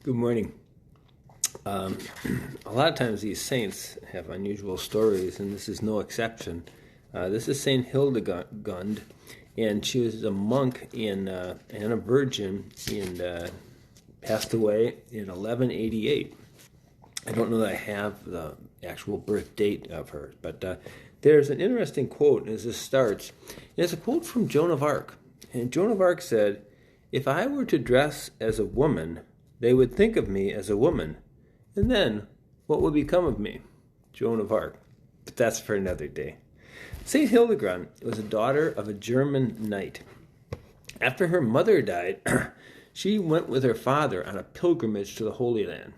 Good morning. A lot of times these saints have unusual stories, and this is no exception. This is Saint Hildegund, and she was a monk and a virgin, and passed away in 1188. I don't know that I have the actual birth date of her, but there's an interesting quote as this starts. It's a quote from Joan of Arc, and Joan of Arc said, "If I were to dress as a woman, they would think of me as a woman, and then what would become of me?" Joan of Arc. But that's for another day. St. Hildegund was a daughter of a German knight. After her mother died, she went with her father on a pilgrimage to the Holy Land.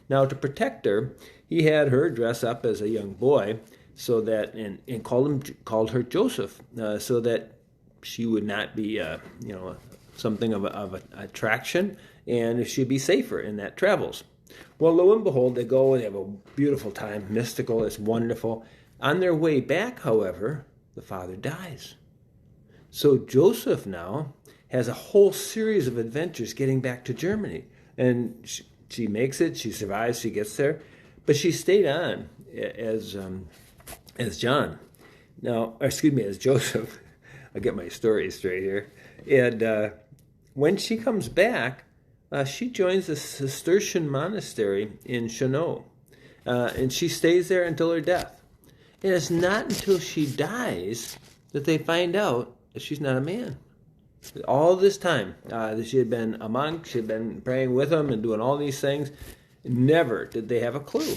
Now, to protect her, he had her dress up as a young boy, so that and called her Joseph, so that she would not be something of an attraction, and she'd be safer in that travels. Well, lo and behold, they go and have a beautiful time, mystical, it's wonderful. On their way back, however, the father dies. So Joseph now has a whole series of adventures getting back to Germany. And she makes it, she survives, she gets there. But she stayed on as John. Now, as Joseph. I'll get my story straight here. And when she comes back, she joins the Cistercian monastery in Chenot. And she stays there until her death. And it's not until she dies that they find out that she's not a man. All this time, she had been a monk, she had been praying with him and doing all these things. Never did they have a clue.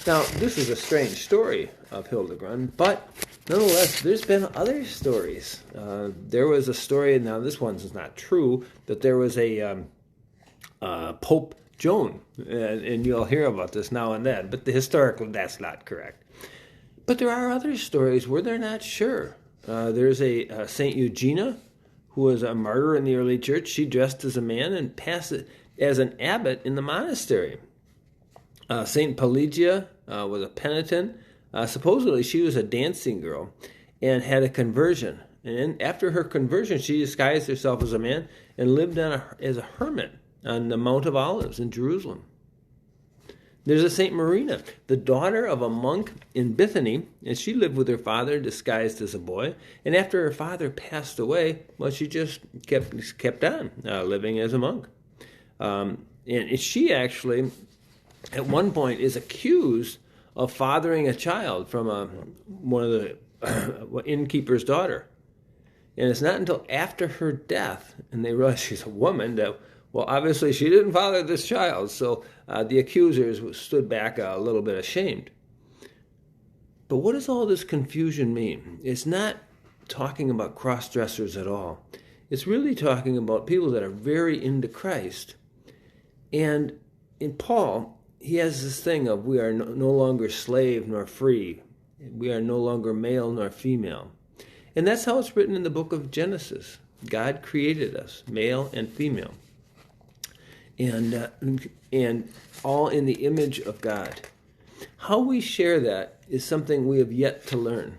Now, this is a strange story of Hildegund, but nonetheless, there's been other stories. There was a story, now this one's not true, that there was a Pope Joan, and you'll hear about this now and then, but historically that's not correct. But there are other stories where they're not sure. There's a Saint Eugenia, who was a martyr in the early church. She dressed as a man and passed it as an abbot in the monastery. Saint Pelagia was a penitent. Supposedly she was a dancing girl and had a conversion. And after her conversion, she disguised herself as a man and lived as a hermit on the Mount of Olives in Jerusalem. There's a Saint Marina, the daughter of a monk in Bithany, and she lived with her father disguised as a boy. And after her father passed away, well, she just kept on living as a monk. And she actually, at one point, is accused of fathering a child from one of the innkeeper's daughter. And it's not until after her death, and they realize she's a woman, that, well, obviously she didn't father this child, so the accusers stood back a little bit ashamed. But what does all this confusion mean? It's not talking about cross-dressers at all. It's really talking about people that are very into Christ. And in Paul, he has this thing of we are no longer slave nor free. We are no longer male nor female. And that's how it's written in the book of Genesis. God created us, male and female. And all in the image of God. How we share that is something we have yet to learn.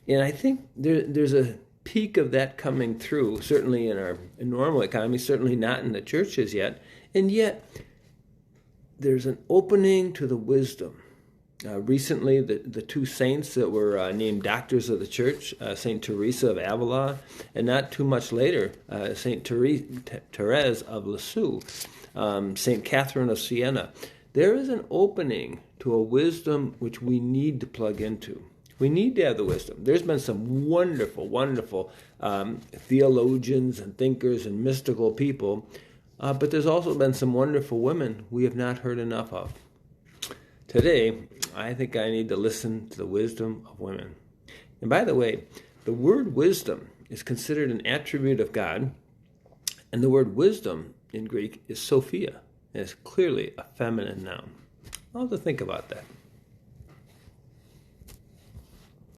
And I think there's a peak of that coming through, certainly in our normal economy, certainly not in the churches yet. And yet, there's an opening to the wisdom. Recently, the two saints that were named doctors of the church, St. Teresa of Avila, and not too much later, St. Therese of Lisieux, St. Catherine of Siena. There is an opening to a wisdom which we need to plug into. We need to have the wisdom. There's been some wonderful, wonderful theologians and thinkers and mystical people, but there's also been some wonderful women we have not heard enough of. Today, I think I need to listen to the wisdom of women. And by the way, the word wisdom is considered an attribute of God, and the word wisdom in Greek is Sophia, and it's clearly a feminine noun. I'll have to think about that.